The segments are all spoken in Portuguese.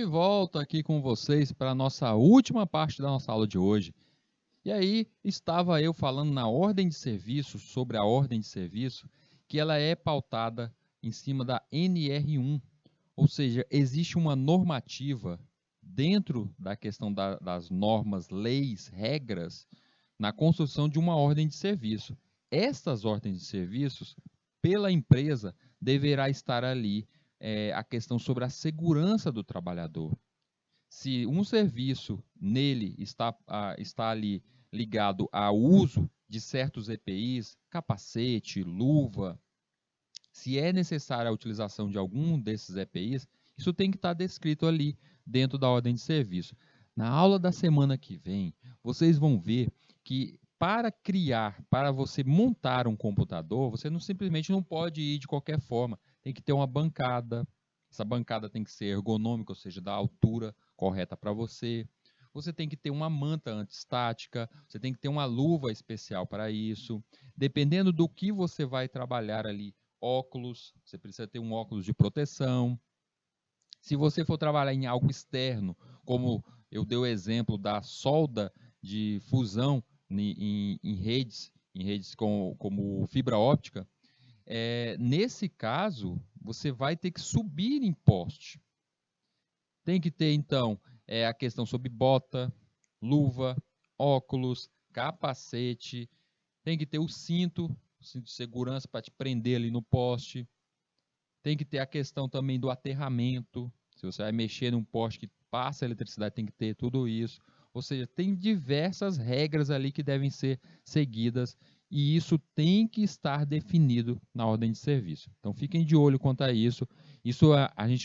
de volta aqui com vocês para a nossa última parte da nossa aula de hoje. E aí, estava eu falando na ordem de serviço, sobre a ordem de serviço, que ela é pautada em cima da NR1, ou seja, existe uma normativa dentro da questão das normas, leis, regras, na construção de uma ordem de serviço. Estas ordens de serviços, pela empresa, deverá estar ali a questão sobre a segurança do trabalhador. Se um serviço nele está ali ligado ao uso de certos EPIs, capacete, luva, se é necessária a utilização de algum desses EPIs, isso tem que estar descrito ali dentro da ordem de serviço. Na aula da semana que vem, vocês vão ver que para você montar um computador, você simplesmente não pode ir de qualquer forma. Tem que ter uma bancada. Essa bancada tem que ser ergonômica, ou seja, da altura correta para você. Você tem que ter uma manta antiestática, você tem que ter uma luva especial para isso. Dependendo do que você vai trabalhar ali, óculos, você precisa ter um óculos de proteção. Se você for trabalhar em algo externo, como eu dei o exemplo da solda de fusão em redes como fibra óptica, nesse caso, você vai ter que subir em poste. Tem que ter, então, a questão sobre bota, luva, óculos, capacete, tem que ter o cinto de segurança para te prender ali no poste, tem que ter a questão também do aterramento, se você vai mexer num poste que passa eletricidade, tem que ter tudo isso. Ou seja, tem diversas regras ali que devem ser seguidas e isso tem que estar definido na ordem de serviço. Então, fiquem de olho quanto a isso. Isso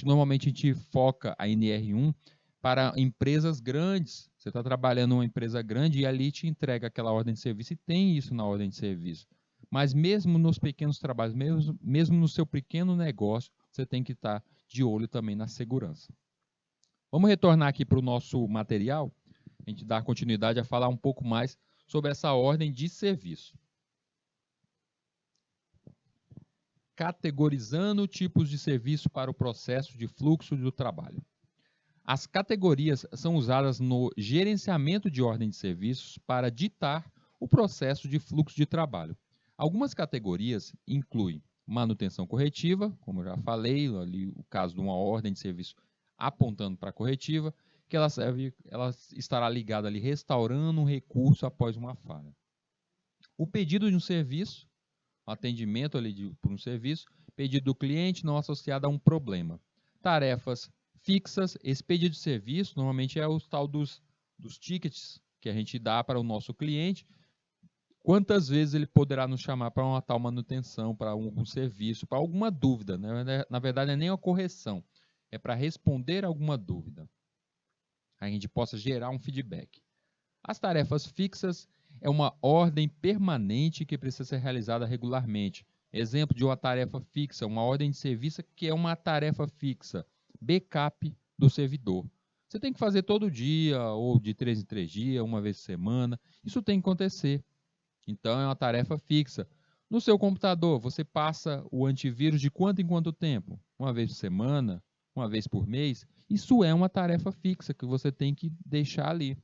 normalmente a gente foca a NR1 para empresas grandes. Você está trabalhando em uma empresa grande e ali te entrega aquela ordem de serviço e tem isso na ordem de serviço. Mas mesmo nos pequenos trabalhos, mesmo no seu pequeno negócio, você tem que estar de olho também na segurança. Vamos retornar aqui para o nosso material, a gente dar continuidade a falar um pouco mais sobre essa ordem de serviço. Categorizando tipos de serviço para o processo de fluxo do trabalho. As categorias são usadas no gerenciamento de ordem de serviços para ditar o processo de fluxo de trabalho. Algumas categorias incluem manutenção corretiva, como eu já falei, ali o caso de uma ordem de serviço apontando para a corretiva, que ela estará ligada ali restaurando um recurso após uma falha. O pedido de um serviço, o atendimento ali por um serviço, pedido do cliente não associado a um problema. Tarefas fixas, esse pedido de serviço normalmente é o tal dos tickets que a gente dá para o nosso cliente. Quantas vezes ele poderá nos chamar para uma tal manutenção, para algum serviço, para alguma dúvida, né? Na verdade, não é nem uma correção, é para responder alguma dúvida. A gente possa gerar um feedback. As tarefas fixas é uma ordem permanente que precisa ser realizada regularmente. Exemplo de uma tarefa fixa, uma ordem de serviço que é uma tarefa fixa, backup do servidor. Você tem que fazer todo dia, ou de 3 em 3 dias, uma vez por semana. Isso tem que acontecer. Então, é uma tarefa fixa. No seu computador, você passa o antivírus de quanto em quanto tempo? Uma vez por semana? Uma vez por mês? Isso é uma tarefa fixa que você tem que deixar ali.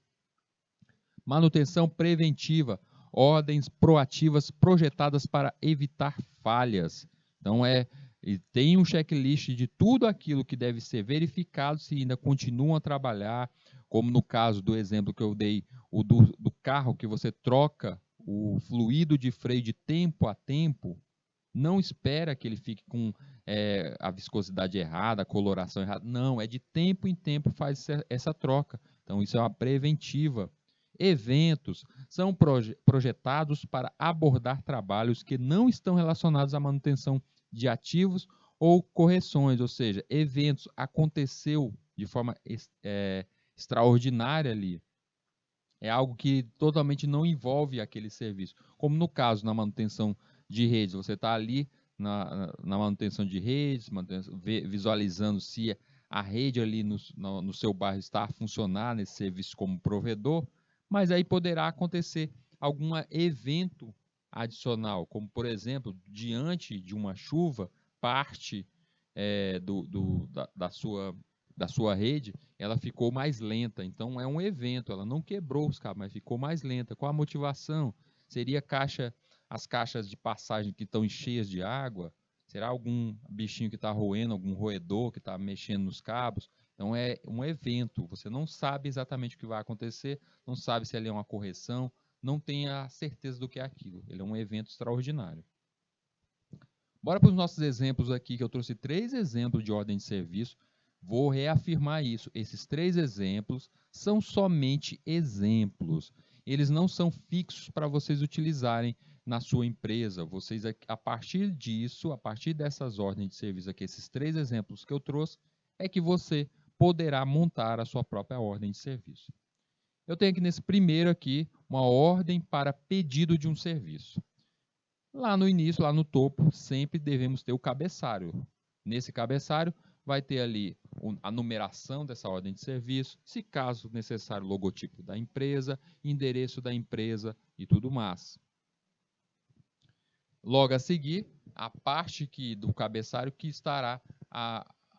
Manutenção preventiva, ordens proativas projetadas para evitar falhas. Então, tem um checklist de tudo aquilo que deve ser verificado se ainda continuam a trabalhar, como no caso do exemplo que eu dei, o do carro que você troca o fluido de freio de tempo a tempo, não espera que ele fique com a viscosidade errada, a coloração errada. Não, é de tempo em tempo faz essa troca. Então, isso é uma preventiva. Eventos são projetados para abordar trabalhos que não estão relacionados à manutenção de ativos ou correções, ou seja, eventos aconteceu de forma extraordinária ali. É algo que totalmente não envolve aquele serviço. Como no caso, na manutenção de redes, você está ali na manutenção de redes, visualizando se a rede ali no seu bairro está a funcionar nesse serviço como provedor, mas aí poderá acontecer algum evento adicional, como por exemplo, diante de uma chuva, parte da sua da sua rede, ela ficou mais lenta. Então, é um evento, ela não quebrou os cabos, mas ficou mais lenta. Qual a motivação? Seria as caixas de passagem que estão cheias de água? Será algum bichinho que está roendo, algum roedor que está mexendo nos cabos? Então, é um evento. Você não sabe exatamente o que vai acontecer, não sabe se ali é uma correção, não tem a certeza do que é aquilo. Ele é um evento extraordinário. Bora para os nossos exemplos aqui, que eu trouxe 3 exemplos de ordem de serviço. Vou reafirmar isso. Esses 3 exemplos são somente exemplos. Eles não são fixos para vocês utilizarem na sua empresa. Vocês, a partir disso, a partir dessas ordens de serviço aqui, esses 3 exemplos que eu trouxe, é que você poderá montar a sua própria ordem de serviço. Eu tenho aqui nesse primeiro aqui, uma ordem para pedido de um serviço. Lá no início, lá no topo, sempre devemos ter o cabeçalho. Nesse cabeçalho, vai ter ali a numeração dessa ordem de serviço, se caso necessário, logotipo da empresa, endereço da empresa e tudo mais. Logo a seguir, a parte do cabeçalho que estará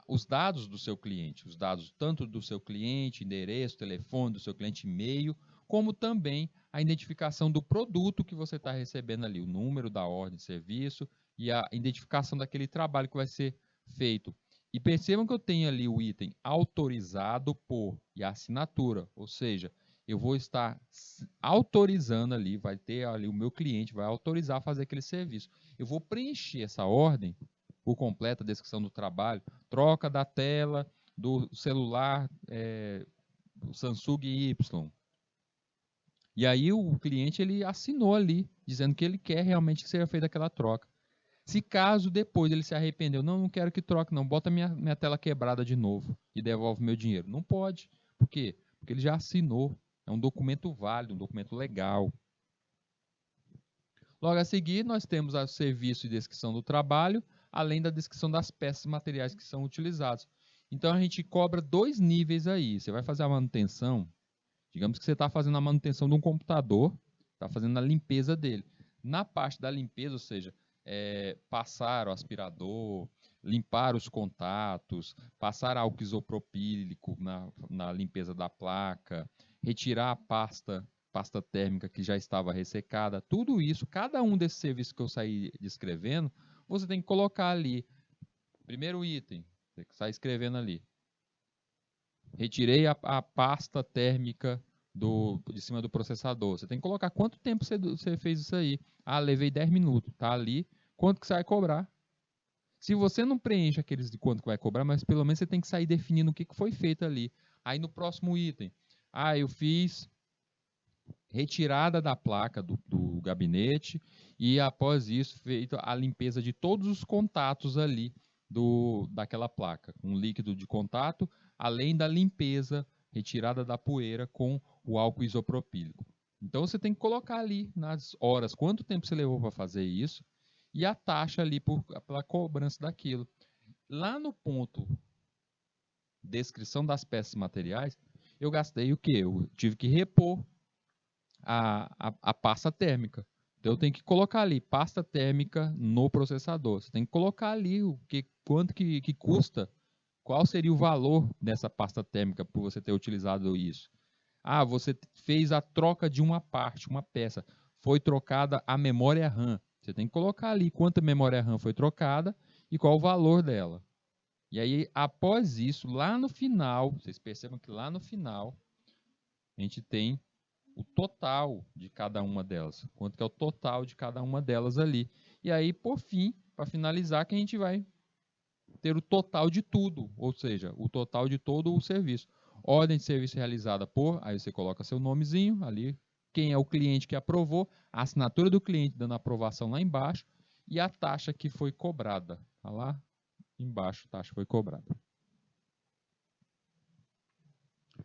os dados do seu cliente, os dados tanto do seu cliente, endereço, telefone, do seu cliente, e-mail, como também a identificação do produto que você está recebendo ali, o número da ordem de serviço e a identificação daquele trabalho que vai ser feito. E percebam que eu tenho ali o item autorizado por e a assinatura, ou seja, eu vou estar autorizando ali, vai ter ali o meu cliente, vai autorizar a fazer aquele serviço. Eu vou preencher essa ordem por completa, a descrição do trabalho, troca da tela do celular Samsung Y. E aí o cliente ele assinou ali, dizendo que ele quer realmente que seja feita aquela troca. Se caso depois ele se arrependeu, não quero que troque não, bota minha tela quebrada de novo e devolve meu dinheiro. Não pode. Por quê? Porque ele já assinou. É um documento válido, um documento legal. Logo a seguir, nós temos o serviço de descrição do trabalho, além da descrição das peças materiais que são utilizados. Então a gente cobra 2 níveis aí. Você vai fazer a manutenção. Digamos que você está fazendo a manutenção de um computador, está fazendo a limpeza dele. Na parte da limpeza, ou seja, passar o aspirador, limpar os contatos, passar álcool isopropílico na limpeza da placa, retirar a pasta térmica que já estava ressecada, tudo isso, cada um desses serviços que eu saí descrevendo, você tem que colocar ali. Primeiro item, você sai escrevendo ali. Retirei a pasta térmica de cima do processador. Você tem que colocar quanto tempo você fez isso aí. Ah, levei 10 minutos. Tá ali. Quanto que você vai cobrar? Se você não preenche aqueles de quanto que vai cobrar, mas pelo menos você tem que sair definindo o que foi feito ali. Aí no próximo item. Ah, eu fiz retirada da placa do gabinete e após isso feito a limpeza de todos os contatos ali daquela placa. Um líquido de contato, além da limpeza, retirada da poeira com o álcool isopropílico. Então você tem que colocar ali nas horas quanto tempo você levou para fazer isso e a taxa ali pela cobrança daquilo. Lá no ponto descrição das peças materiais, eu gastei o quê? Eu tive que repor a pasta térmica. Então eu tenho que colocar ali pasta térmica no processador. Você tem que colocar ali quanto que custa, qual seria o valor dessa pasta térmica por você ter utilizado isso. Ah, você fez a troca de uma parte, uma peça. Foi trocada a memória RAM. Você tem que colocar ali quanta memória RAM foi trocada e qual o valor dela. E aí, após isso, lá no final, vocês percebam que lá no final, a gente tem o total de cada uma delas. Quanto que é o total de cada uma delas ali. E aí, por fim, para finalizar, que a gente vai ter o total de tudo, ou seja, o total de todo o serviço. Ordem de serviço realizada por, aí você coloca seu nomezinho ali, quem é o cliente que aprovou, a assinatura do cliente dando aprovação lá embaixo e a taxa que foi cobrada. Tá lá embaixo, a taxa foi cobrada.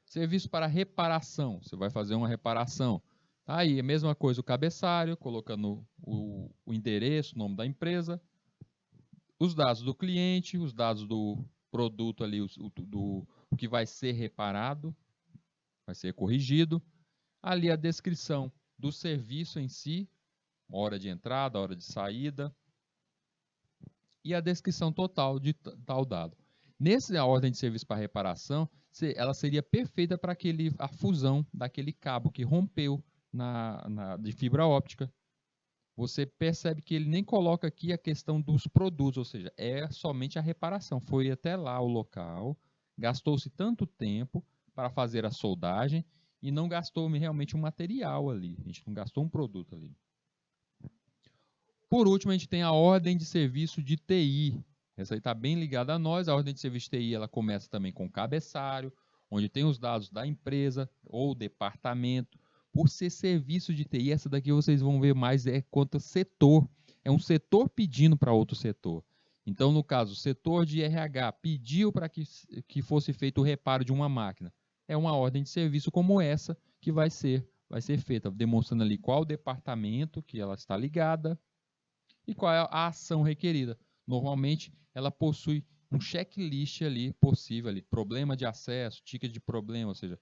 Serviço para reparação. Você vai fazer uma reparação. Aí, a mesma coisa, o cabeçalho, colocando o endereço, o nome da empresa, os dados do cliente, os dados do produto ali, o que vai ser reparado, vai ser corrigido. Ali a descrição do serviço em si, hora de entrada, hora de saída, e a descrição total de tal dado. Nessa ordem de serviço para reparação, ela seria perfeita para a fusão daquele cabo que rompeu de fibra óptica. Você percebe que ele nem coloca aqui a questão dos produtos, ou seja, é somente a reparação. Foi até lá o local, gastou-se tanto tempo para fazer a soldagem e não gastou realmente um material ali. A gente não gastou um produto ali. Por último, a gente tem a ordem de serviço de TI. Essa aí está bem ligada a nós. A ordem de serviço de TI ela começa também com o cabeçalho, onde tem os dados da empresa ou departamento. Por ser serviço de TI, essa daqui vocês vão ver mais quanto setor. É um setor pedindo para outro setor. Então, no caso, o setor de RH pediu para que fosse feito o reparo de uma máquina. É uma ordem de serviço como essa que vai ser feita, demonstrando ali qual departamento que ela está ligada e qual é a ação requerida. Normalmente, ela possui um checklist ali possível, ali, problema de acesso, ticket de problema, ou seja,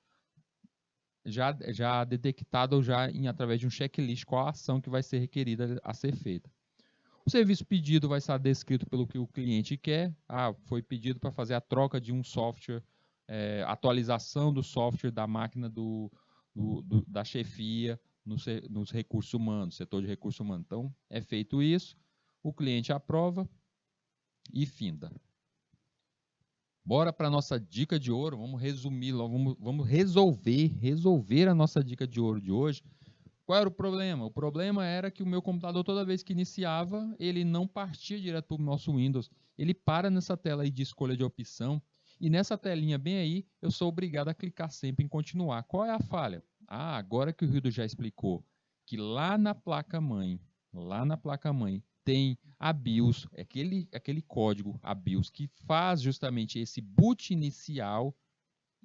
já detectado através de um checklist qual a ação que vai ser requerida a ser feita. O serviço pedido vai estar descrito pelo que o cliente quer. Foi pedido para fazer a troca de um software, atualização do software da máquina da chefia nos recursos humanos, setor de recursos humanos. Então, é feito isso, o cliente aprova e finda. Bora para a nossa dica de ouro, vamos resumir, vamos resolver a nossa dica de ouro de hoje. Qual era o problema? O problema era que o meu computador, toda vez que iniciava, ele não partia direto para o nosso Windows. Ele para nessa tela aí de escolha de opção, e nessa telinha bem aí, eu sou obrigado a clicar sempre em continuar. Qual é a falha? Agora que o Rildo já explicou, que lá na placa-mãe, tem a BIOS, aquele código, a BIOS, que faz justamente esse boot inicial,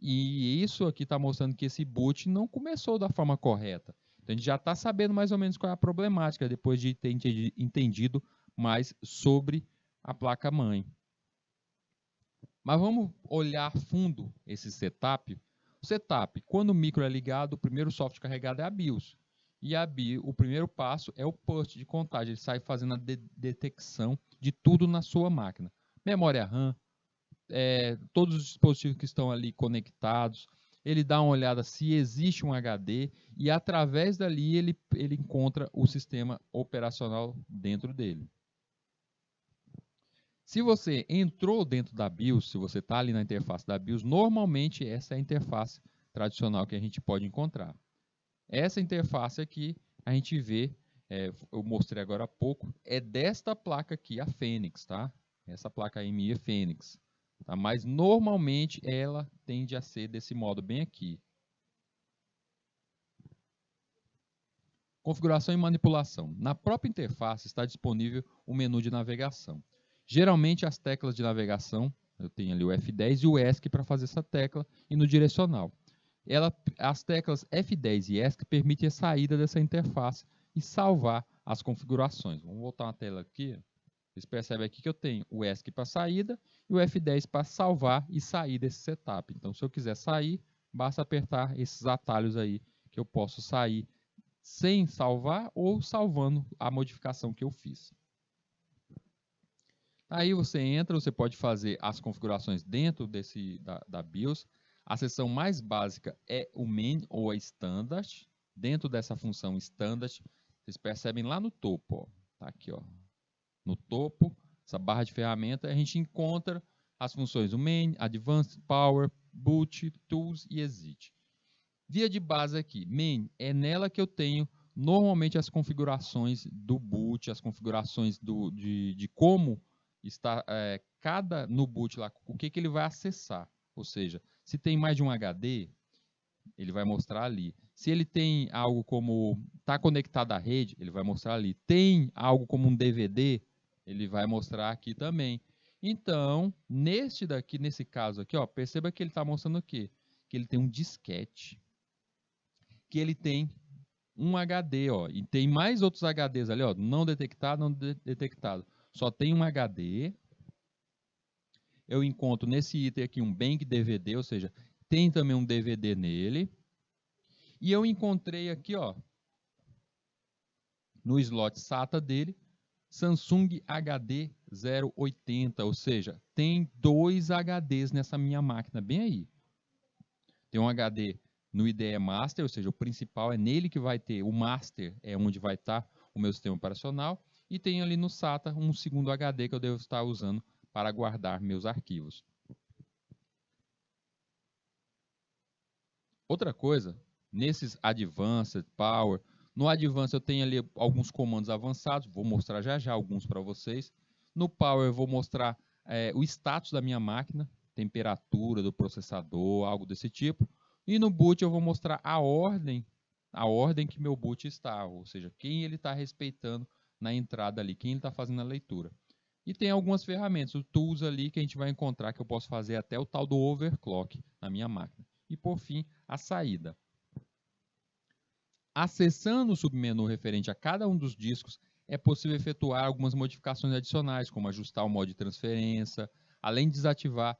e isso aqui está mostrando que esse boot não começou da forma correta. Então, a gente já está sabendo mais ou menos qual é a problemática, depois de ter entendido mais sobre a placa-mãe. Mas vamos olhar a fundo esse setup. O setup, quando o micro é ligado, o primeiro software carregado é a BIOS. E o primeiro passo é o PUST de contagem. Ele sai fazendo a detecção de tudo na sua máquina. Memória RAM, todos os dispositivos que estão ali conectados. Ele dá uma olhada se existe um HD e através dali ele encontra o sistema operacional dentro dele. Se você entrou dentro da BIOS, se você está ali na interface da BIOS, normalmente essa é a interface tradicional que a gente pode encontrar. Essa interface aqui, a gente vê, eu mostrei agora há pouco, é desta placa aqui, a Fênix, tá? Essa placa MI Fênix. Tá? Mas normalmente ela tende a ser desse modo bem aqui. Configuração e manipulação. Na própria interface está disponível o menu de navegação. Geralmente as teclas de navegação, eu tenho ali o F10 e o ESC para fazer essa tecla, e no direcional. As teclas F10 e ESC permitem a saída dessa interface e salvar as configurações. Vamos voltar uma tela aqui. Vocês percebem aqui que eu tenho o ESC para saída e o F10 para salvar e sair desse setup. Então, se eu quiser sair, basta apertar esses atalhos aí, que eu posso sair sem salvar ou salvando a modificação que eu fiz. Aí você entra, você pode fazer as configurações dentro da BIOS. A seção mais básica é o main ou a standard. Dentro dessa função standard, vocês percebem lá no topo, ó, tá aqui, ó, no topo, essa barra de ferramenta, a gente encontra as funções do main, advanced, power, boot, tools e exit. Via de base aqui, main, é nela que eu tenho normalmente as configurações do boot, as configurações de como está no boot lá, o que ele vai acessar. Ou seja, se tem mais de um HD, ele vai mostrar ali. Se ele tem algo como está conectado à rede, ele vai mostrar ali. Tem algo como um DVD, ele vai mostrar aqui também. Então, nesse caso aqui, ó, perceba que ele está mostrando o quê? Que ele tem um disquete, que ele tem um HD, ó, e tem mais outros HDs ali, ó, não detectado, não detectado. Só tem um HD. Eu encontro nesse item aqui um bank DVD, ou seja, tem também um DVD nele. E eu encontrei aqui, ó, no slot SATA dele, Samsung HD 080, ou seja, tem 2 HDs nessa minha máquina, bem aí. Tem um HD no IDE Master, ou seja, o principal é nele que vai ter, o Master é onde vai estar o meu sistema operacional, e tem ali no SATA um segundo HD que eu devo estar usando para guardar meus arquivos. Outra coisa, nesses Advanced, Power, no Advanced eu tenho ali alguns comandos avançados, vou mostrar já já alguns para vocês. No Power eu vou mostrar o status da minha máquina, temperatura do processador, algo desse tipo. E no boot eu vou mostrar a ordem que meu boot está, ou seja, quem ele está respeitando na entrada ali, quem ele está fazendo a leitura. E tem algumas ferramentas, os tools ali que a gente vai encontrar que eu posso fazer até o tal do overclock na minha máquina. E por fim, a saída. Acessando o submenu referente a cada um dos discos, é possível efetuar algumas modificações adicionais, como ajustar o modo de transferência, além de desativar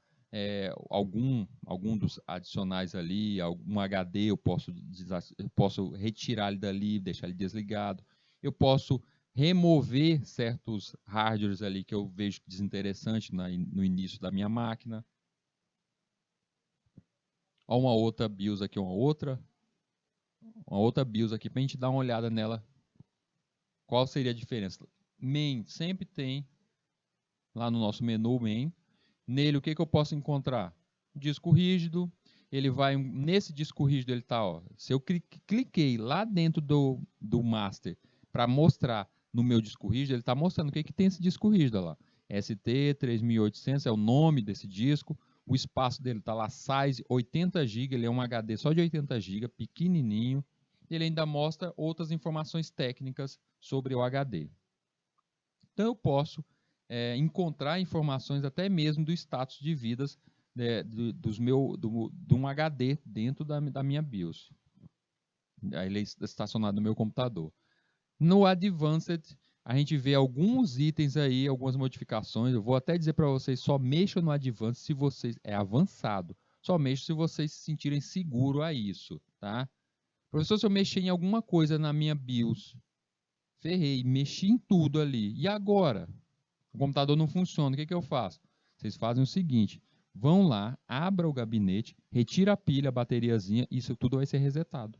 algum dos adicionais ali, algum HD eu posso retirar ele dali, deixar ele desligado. Eu posso remover certos hardwares ali que eu vejo desinteressante no início da minha máquina. Ó, uma outra BIOS aqui, uma outra BIOS aqui para a gente dar uma olhada nela. Qual seria a diferença? Main sempre tem lá no nosso menu Main. Nele o que eu posso encontrar? Disco rígido. Ele vai nesse disco rígido, ele tá, ó. Se eu cliquei lá dentro do master para mostrar no meu disco rígido, ele está mostrando o que tem esse disco rígido lá. ST3800 é o nome desse disco. O espaço dele está lá, size 80 GB, ele é um HD só de 80 GB, pequenininho. Ele ainda mostra outras informações técnicas sobre o HD. Então eu posso encontrar informações até mesmo do status de vidas de um HD dentro da minha BIOS. Ele é estacionado no meu computador. No Advanced, a gente vê alguns itens aí, algumas modificações. Eu vou até dizer para vocês, só mexam no Advanced se vocês... É avançado. Só mexam se vocês se sentirem seguros a isso, tá? Professor, se eu mexer em alguma coisa na minha BIOS, ferrei, mexi em tudo ali. E agora? O computador não funciona, o que eu faço? Vocês fazem o seguinte, vão lá, abra o gabinete, retira a pilha, a bateriazinha, isso tudo vai ser resetado.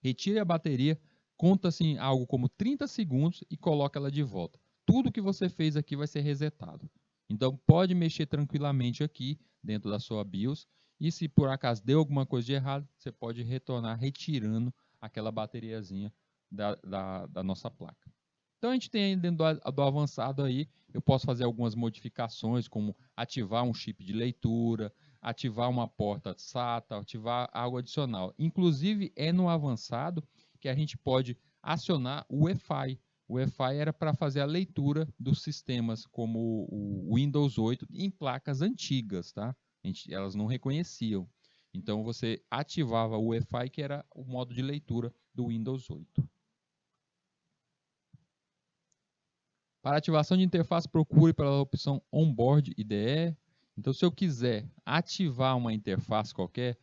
Retire a bateria, conta assim algo como 30 segundos e coloca ela de volta. Tudo que você fez aqui vai ser resetado. Então pode mexer tranquilamente aqui dentro da sua BIOS e se por acaso deu alguma coisa de errado, você pode retornar retirando aquela bateriazinha da nossa placa. Então a gente tem aí dentro do avançado aí, eu posso fazer algumas modificações, como ativar um chip de leitura, ativar uma porta SATA, ativar algo adicional. Inclusive é no avançado que a gente pode acionar o Wi-Fi. O Wi-Fi era para fazer a leitura dos sistemas como o Windows 8 em placas antigas, tá? Elas não reconheciam. Então você ativava o Wi-Fi, que era o modo de leitura do Windows 8. Para ativação de interface, procure pela opção Onboard IDE. Então, se eu quiser ativar uma interface qualquer,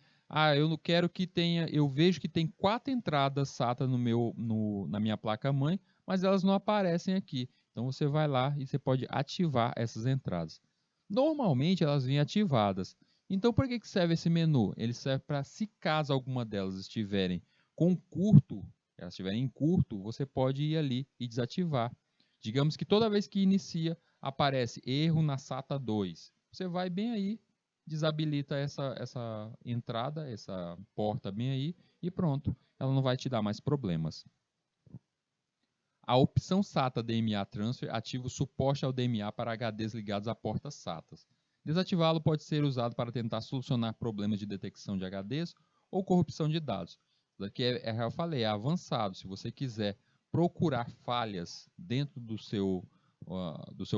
eu não quero que tenha, eu vejo que tem 4 entradas SATA na minha placa-mãe, mas elas não aparecem aqui. Então, você vai lá e você pode ativar essas entradas. Normalmente, elas vêm ativadas. Então, por que serve esse menu? Ele serve para, se caso alguma delas estiverem com curto, elas estiverem em curto, você pode ir ali e desativar. Digamos que toda vez que inicia, aparece erro na SATA 2. Você vai bem aí, desabilita essa entrada, essa porta bem aí, e pronto. Ela não vai te dar mais problemas. A opção SATA DMA Transfer ativa o suporte ao DMA para HDs ligados a portas SATA. Desativá-lo pode ser usado para tentar solucionar problemas de detecção de HDs ou corrupção de dados. Isso aqui eu falei, é avançado. Se você quiser procurar falhas dentro do seu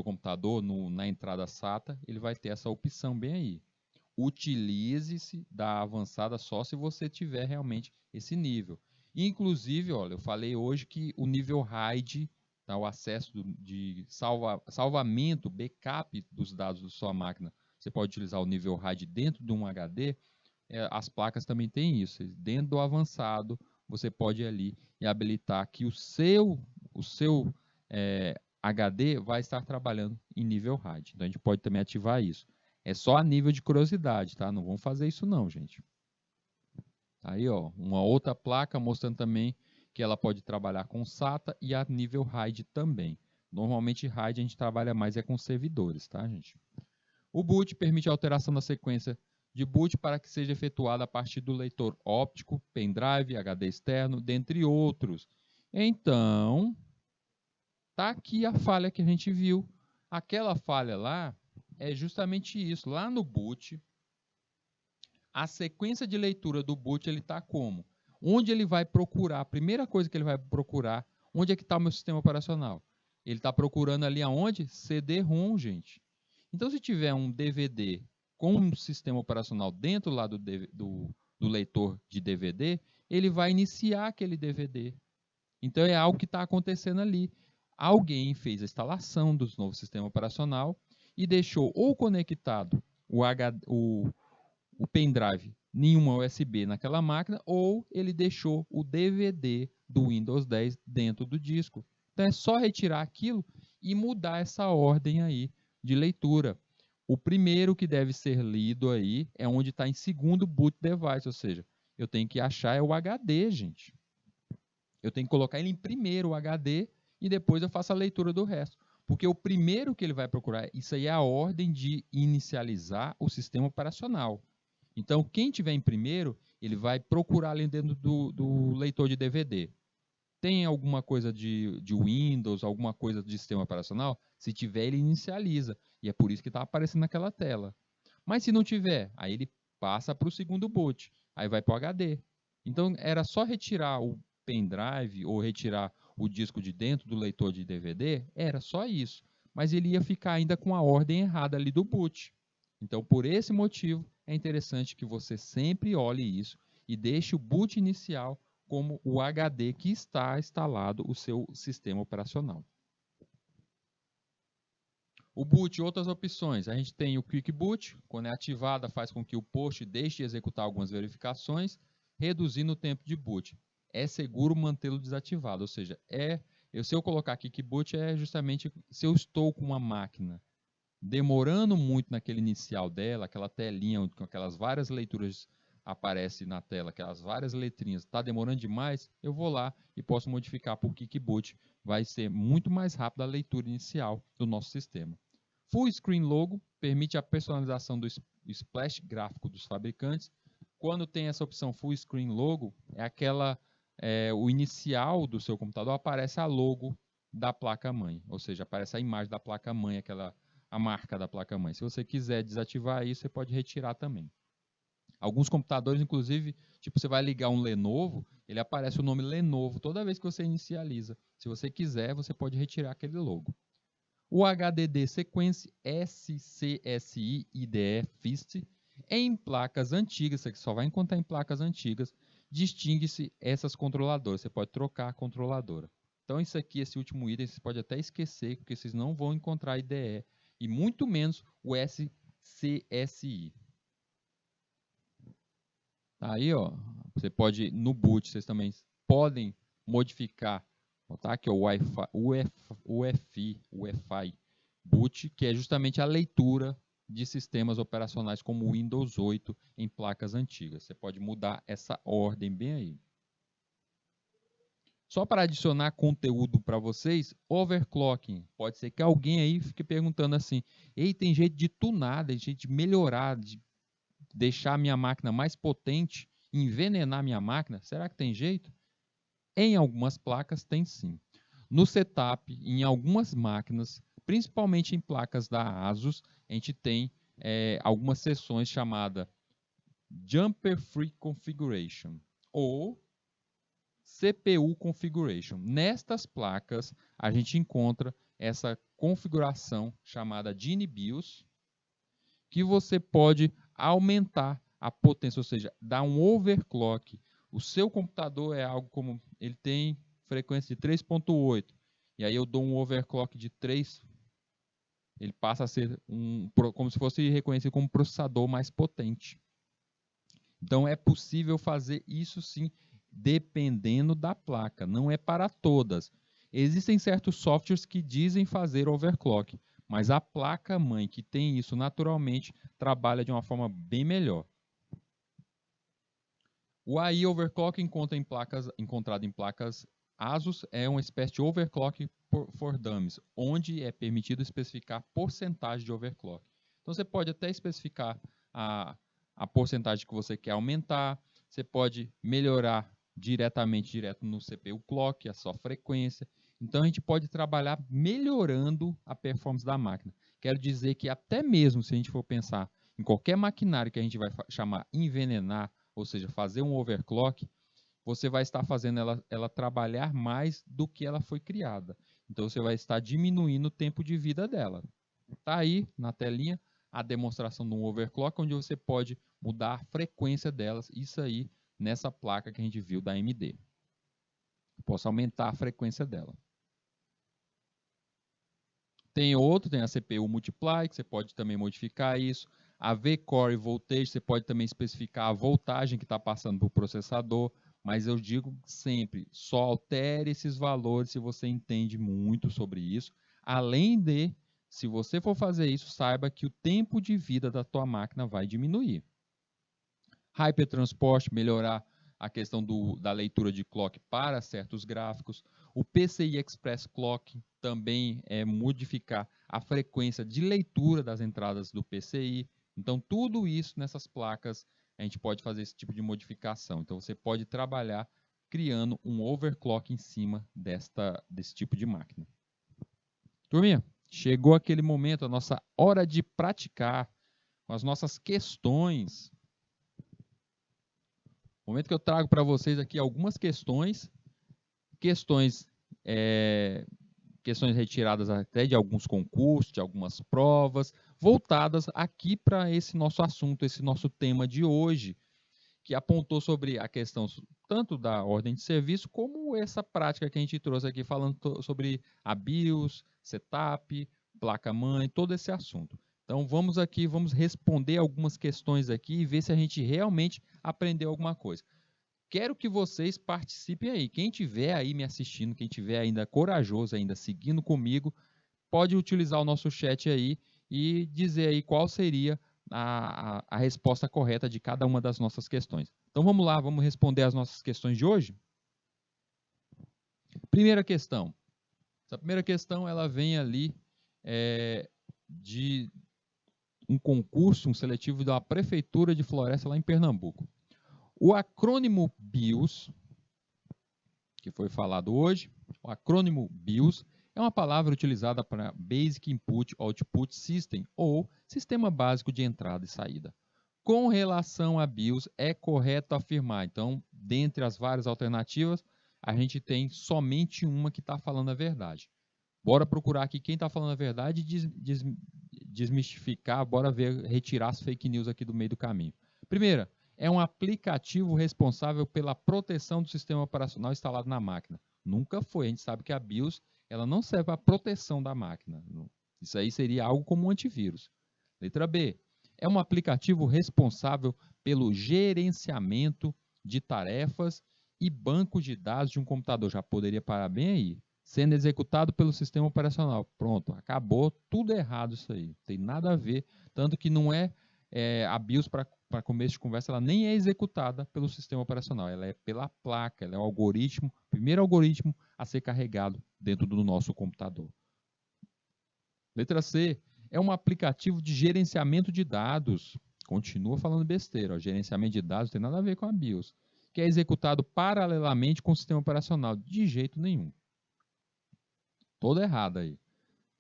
computador, na entrada SATA, ele vai ter essa opção bem aí. Utilize-se da avançada só se você tiver realmente esse nível. Inclusive, olha, eu falei hoje que o nível RAID, tá, o acesso de salvamento, backup dos dados da sua máquina, você pode utilizar o nível RAID dentro de um HD, as placas também têm isso. Dentro do avançado, você pode ir ali e habilitar que o seu HD vai estar trabalhando em nível RAID. Então, a gente pode também ativar isso. É só a nível de curiosidade, tá? Não vamos fazer isso não, gente. Aí, ó, uma outra placa mostrando também que ela pode trabalhar com SATA e a nível RAID também. Normalmente, RAID a gente trabalha mais com servidores, tá, gente? O boot permite a alteração da sequência de boot para que seja efetuada a partir do leitor óptico, pendrive, HD externo, dentre outros. Então, tá aqui a falha que a gente viu. Aquela falha lá é justamente isso. Lá no boot, a sequência de leitura do boot ele está como? Onde ele vai procurar? A primeira coisa que ele vai procurar, onde é que está o meu sistema operacional? Ele está procurando ali aonde? CD-ROM, gente. Então, se tiver um DVD com um sistema operacional dentro lá do leitor de DVD, ele vai iniciar aquele DVD. Então, é algo que está acontecendo ali. Alguém fez a instalação do novo sistema operacional e deixou ou conectado o pendrive em uma USB naquela máquina, ou ele deixou o DVD do Windows 10 dentro do disco. Então, é só retirar aquilo e mudar essa ordem aí de leitura. O primeiro que deve ser lido aí é onde está em segundo boot device, ou seja, eu tenho que achar é o HD, gente. Eu tenho que colocar ele em primeiro, o HD, e depois eu faço a leitura do resto. Porque o primeiro que ele vai procurar, isso aí é a ordem de inicializar o sistema operacional. Então, quem tiver em primeiro, ele vai procurar ali dentro do leitor de DVD. Tem alguma coisa de Windows, alguma coisa de sistema operacional? Se tiver, ele inicializa. E é por isso que está aparecendo naquela tela. Mas se não tiver, aí ele passa para o segundo boot. Aí vai para o HD. Então, era só retirar o pendrive ou retirar o disco de dentro do leitor de DVD, era só isso. Mas ele ia ficar ainda com a ordem errada ali do boot. Então, por esse motivo, é interessante que você sempre olhe isso e deixe o boot inicial como o HD que está instalado o seu sistema operacional. O boot, outras opções. A gente tem o Quick Boot, quando é ativada, faz com que o post deixe de executar algumas verificações, reduzindo o tempo de boot. É seguro mantê-lo desativado, ou seja, se eu colocar Quick Boot, é justamente se eu estou com uma máquina demorando muito naquele inicial dela, aquela telinha com aquelas várias leituras aparece na tela, aquelas várias letrinhas, está demorando demais, eu vou lá e posso modificar por Quick Boot. Vai ser muito mais rápido a leitura inicial do nosso sistema. Full Screen Logo permite a personalização do splash gráfico dos fabricantes. Quando tem essa opção Full Screen Logo, o inicial do seu computador aparece a logo da placa-mãe, ou seja, aparece a imagem da placa-mãe, a marca da placa-mãe. Se você quiser desativar isso, você pode retirar também. Alguns computadores, inclusive, tipo, você vai ligar um Lenovo, ele aparece o nome Lenovo toda vez que você inicializa. Se você quiser, você pode retirar aquele logo. O HDD Sequence SCSI IDE FIST, em placas antigas, você só vai encontrar em placas antigas, distingue-se essas controladoras. Você pode trocar a controladora. Então, isso aqui, esse último item, você pode até esquecer, porque vocês não vão encontrar IDE, e muito menos o SCSI. Aí, ó, você pode, no boot, vocês também podem modificar, tá? Aqui, o UEFI boot, que é justamente a leitura de sistemas operacionais como o Windows 8 em placas antigas. Você pode mudar essa ordem bem aí. Só para adicionar conteúdo para vocês, overclocking. Pode ser que alguém aí fique perguntando assim, ei, tem jeito de tunar, tem jeito de melhorar, de deixar a minha máquina mais potente, envenenar minha máquina? Será que tem jeito? Em algumas placas tem sim. No setup, em algumas máquinas, principalmente em placas da ASUS, a gente tem algumas seções chamadas Jumper Free Configuration ou CPU Configuration. Nestas placas, a gente encontra essa configuração chamada Genie BIOS, que você pode aumentar a potência, ou seja, dar um overclock. O seu computador é algo como, ele tem frequência de 3.8, e aí eu dou um overclock de 3, ele passa a ser como se fosse reconhecido como um processador mais potente. Então é possível fazer isso sim, dependendo da placa, não é para todas. Existem certos softwares que dizem fazer overclock, mas a placa-mãe que tem isso naturalmente trabalha de uma forma bem melhor. O AI overclock encontrado em placas ASUS é uma espécie de overclock for dummies, onde é permitido especificar porcentagem de overclock. Então você pode até especificar a porcentagem que você quer aumentar, você pode melhorar direto no CPU clock, a sua frequência. Então a gente pode trabalhar melhorando a performance da máquina. Quero dizer que até mesmo se a gente for pensar em qualquer maquinário que a gente vai chamar envenenar, ou seja, fazer um overclock, você vai estar fazendo ela trabalhar mais do que ela foi criada. Então você vai estar diminuindo o tempo de vida dela. Está aí na telinha a demonstração de um overclock, onde você pode mudar a frequência delas, isso aí nessa placa que a gente viu da AMD. Posso aumentar a frequência dela. Tem a CPU Multiply, que você pode também modificar isso. A V-Core Voltage, você pode também especificar a voltagem que está passando para o processador, mas eu digo sempre, só altere esses valores se você entende muito sobre isso. Além de, se você for fazer isso, saiba que o tempo de vida da tua máquina vai diminuir. Hypertransport, melhorar a questão da leitura de clock para certos gráficos. O PCI Express Clock também é modificar a frequência de leitura das entradas do PCI. Então, tudo isso nessas placas, a gente pode fazer esse tipo de modificação. Então, você pode trabalhar criando um overclock em cima desse tipo de máquina. Turminha, chegou aquele momento, a nossa hora de praticar com as nossas questões. Momento que eu trago para vocês aqui algumas questões retiradas até de alguns concursos, de algumas provas, voltadas aqui para esse nosso assunto, esse nosso tema de hoje, que apontou sobre a questão tanto da ordem de serviço, como essa prática que a gente trouxe aqui, falando sobre a BIOS, setup, placa-mãe, todo esse assunto. Então vamos responder algumas questões aqui e ver se a gente realmente aprendeu alguma coisa. Quero que vocês participem aí. Quem estiver aí me assistindo, quem estiver ainda corajoso, ainda seguindo comigo, pode utilizar o nosso chat aí e dizer aí qual seria a resposta correta de cada uma das nossas questões. Então vamos lá, vamos responder as nossas questões de hoje? Primeira questão. Essa primeira questão ela vem ali de um concurso, um seletivo da Prefeitura de Floresta lá em Pernambuco. O acrônimo BIOS, que foi falado hoje, o acrônimo BIOS é uma palavra utilizada para Basic Input Output System, ou Sistema Básico de Entrada e Saída. Com relação a BIOS, é correto afirmar. Então, dentre as várias alternativas, a gente tem somente uma que está falando a verdade. Bora procurar aqui quem está falando a verdade e desmistificar, bora retirar as fake news aqui do meio do caminho. Primeira, é um aplicativo responsável pela proteção do sistema operacional instalado na máquina. Nunca foi. A gente sabe que a BIOS ela não serve para a proteção da máquina. Isso aí seria algo como um antivírus. Letra B. É um aplicativo responsável pelo gerenciamento de tarefas e banco de dados de um computador. Já poderia parar bem aí. Sendo executado pelo sistema operacional. Pronto, acabou tudo errado isso aí. Não tem nada a ver. Tanto que não é a BIOS, para começo de conversa, ela nem é executada pelo sistema operacional, ela é pela placa, ela é o primeiro algoritmo a ser carregado dentro do nosso computador. Letra C, é um aplicativo de gerenciamento de dados, continua falando besteira, gerenciamento de dados não tem nada a ver com a BIOS, que é executado paralelamente com o sistema operacional, de jeito nenhum. Toda errada aí.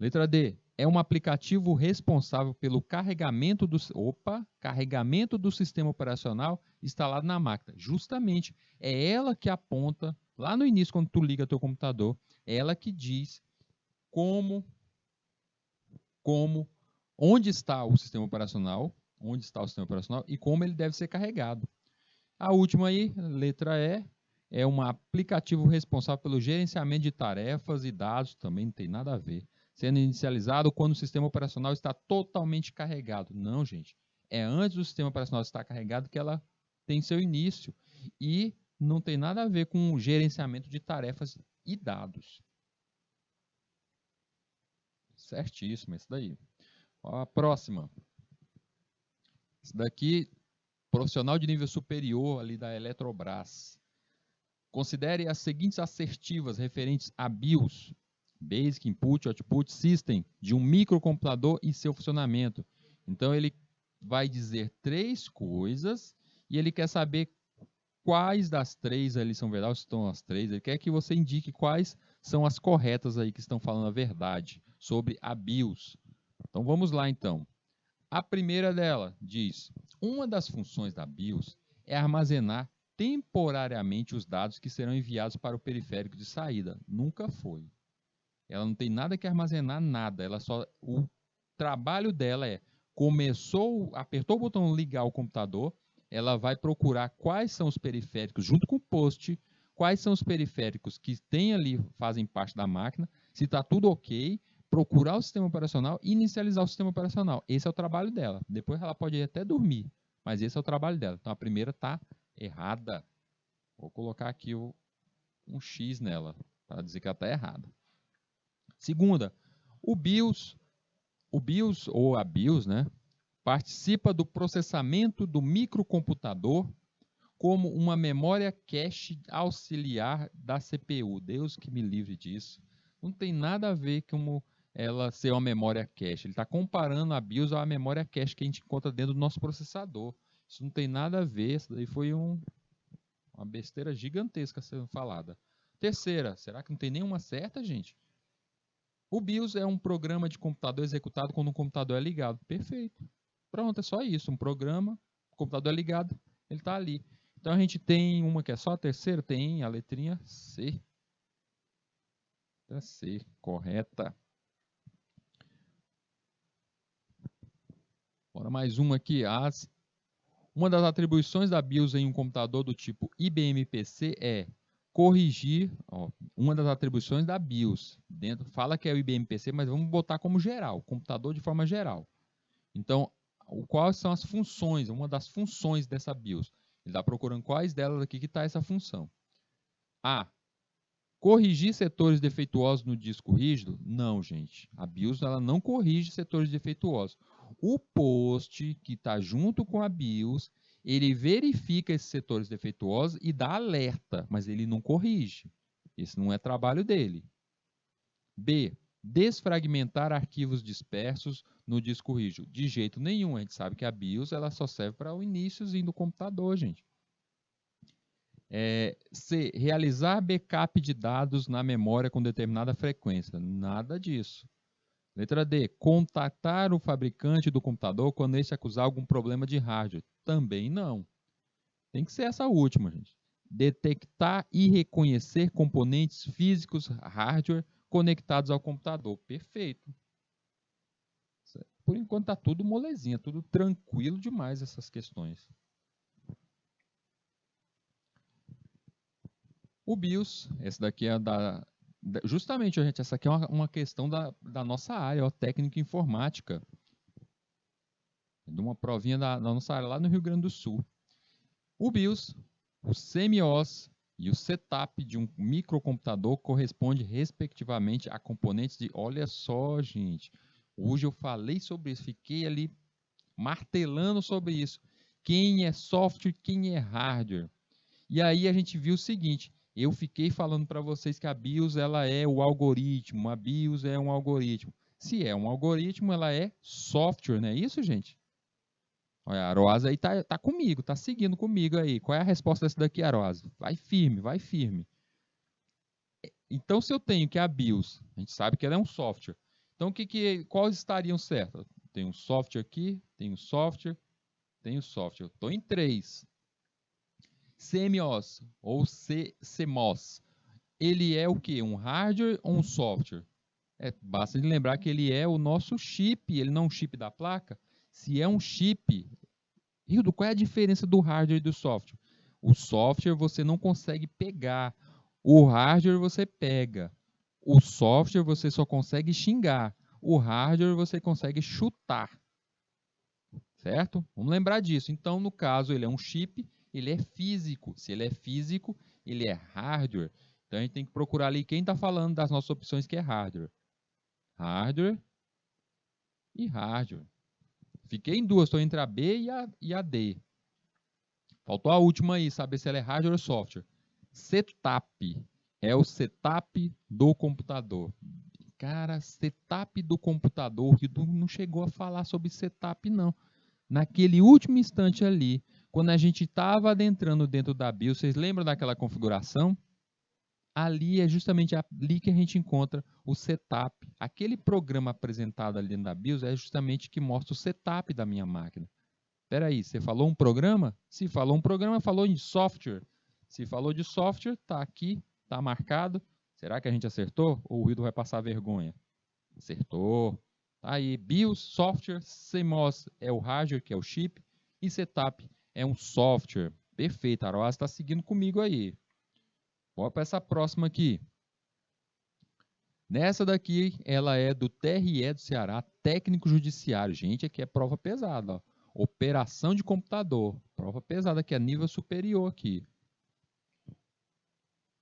Letra D, é um aplicativo responsável pelo carregamento do sistema operacional instalado na máquina. Justamente, é ela que aponta, lá no início, quando tu liga teu computador, é ela que diz onde está o sistema operacional e como ele deve ser carregado. A última aí, letra E, é um aplicativo responsável pelo gerenciamento de tarefas e dados, também não tem nada a ver. Sendo inicializado quando o sistema operacional está totalmente carregado. Não, gente. É antes do sistema operacional estar carregado que ela tem seu início. E não tem nada a ver com o gerenciamento de tarefas e dados. Certíssimo, esse daí. Ó, a próxima. Esse daqui, profissional de nível superior ali da Eletrobras. Considere as seguintes assertivas referentes a BIOS, Basic Input Output System, de um microcomputador e seu funcionamento. Então, ele vai dizer 3 coisas e ele quer saber quais das 3 ali são verdade, estão as 3. Ele quer que você indique quais são as corretas aí que estão falando a verdade sobre a BIOS. Então, vamos lá, então. A primeira dela diz: uma das funções da BIOS é armazenar temporariamente os dados que serão enviados para o periférico de saída. Nunca foi. Ela não tem nada que armazenar nada. Ela só, o trabalho dela é apertou o botão ligar o computador, ela vai procurar quais são os periféricos junto com o post, quais são os periféricos que tem ali, fazem parte da máquina, se está tudo ok, procurar o sistema operacional e inicializar o sistema operacional. Esse é o trabalho dela. Depois ela pode até dormir, mas esse é o trabalho dela. Então a primeira está errada. Vou colocar aqui um X nela, para dizer que ela está errada. Segunda, o BIOS ou a BIOS, né, participa do processamento do microcomputador como uma memória cache auxiliar da CPU. Deus que me livre disso. Não tem nada a ver com ela ser uma memória cache. Ele está comparando a BIOS à memória cache que a gente encontra dentro do nosso processador. Isso não tem nada a ver. Isso daí foi uma besteira gigantesca sendo falada. Terceira, será que não tem nenhuma certa, gente? O BIOS é um programa de computador executado quando o computador é ligado. Perfeito. Pronto, é só isso. Um programa, o computador é ligado, ele está ali. Então a gente tem uma que é só a terceira, tem a letrinha C. C, correta. Bora mais uma aqui. Uma das atribuições da BIOS em um computador do tipo IBM PC é corrigir, uma das atribuições da BIOS, fala que é o IBM PC, mas vamos botar como geral, computador de forma geral. Então, quais são as funções, uma das funções dessa BIOS? Ele está procurando quais delas aqui que está essa função. A. Corrigir setores defeituosos no disco rígido? Não, gente. A BIOS ela não corrige setores defeituosos. O post que está junto com a BIOS, ele verifica esses setores defeituosos e dá alerta, mas ele não corrige. Esse não é trabalho dele. B. Desfragmentar arquivos dispersos no disco rígido. De jeito nenhum. A gente sabe que a BIOS ela só serve para o iníciozinho do computador, gente. C. Realizar backup de dados na memória com determinada frequência. Nada disso. Letra D. Contatar o fabricante do computador quando este acusar algum problema de hardware. Também não. Tem que ser essa última, gente. Detectar e reconhecer componentes físicos, hardware, conectados ao computador. Perfeito. Por enquanto está tudo molezinha, tudo tranquilo demais essas questões. O BIOS, esse daqui é justamente, gente, essa aqui é uma questão da nossa área, técnica informática. De uma provinha da nossa área lá no Rio Grande do Sul. O BIOS, o CMOS e o setup de um microcomputador corresponde respectivamente a componentes de... Olha só, gente. Hoje eu falei sobre isso, fiquei ali martelando sobre isso. Quem é software, quem é hardware. E aí a gente viu o seguinte, eu fiquei falando para vocês que a BIOS ela é o algoritmo, a BIOS é um algoritmo. Se é um algoritmo, ela é software, não é isso, gente? Olha, a Aroasa aí tá comigo, tá seguindo comigo aí. Qual é a resposta dessa daqui, Aroasa? Vai firme, vai firme. Então, se eu tenho que a BIOS, a gente sabe que ela é um software. Então, quais estariam certos? Tem um software aqui, tem um software, tem um software. Estou em 3. CMOS ou CMOS, ele é o quê? Um hardware ou um software? Basta lembrar que ele é o nosso chip, ele não é um chip da placa. Se é um chip, Hildo, qual é a diferença do hardware e do software? O software você não consegue pegar, o hardware você pega. O software você só consegue xingar, o hardware você consegue chutar. Certo? Vamos lembrar disso. Então, no caso, ele é um chip, ele é físico. Se ele é físico, ele é hardware. Então, a gente tem que procurar ali quem está falando das nossas opções que é hardware. Hardware e hardware. Fiquei em duas, estou entre a B e a D. Faltou a última aí, saber se ela é hardware ou software. Setup. É o setup do computador. Cara, setup do computador, o Rildo não chegou a falar sobre setup, não. Naquele último instante ali, quando a gente estava adentrando dentro da BIOS, vocês lembram daquela configuração? Ali é justamente ali que a gente encontra o setup. Aquele programa apresentado ali dentro da BIOS é justamente que mostra o setup da minha máquina. Espera aí, você falou um programa? Se falou um programa, falou em software. Se falou de software, está aqui, está marcado. Será que a gente acertou? Ou o Rildo vai passar vergonha? Acertou. Tá aí, BIOS, software, CMOS é o hardware, que é o chip, e setup é um software. Perfeito, a Aroaz está seguindo comigo aí. Bora para essa próxima aqui. Nessa daqui, ela é do TRE do Ceará, técnico judiciário. Gente, aqui é prova pesada, ó. Operação de computador, prova pesada aqui, é nível superior aqui.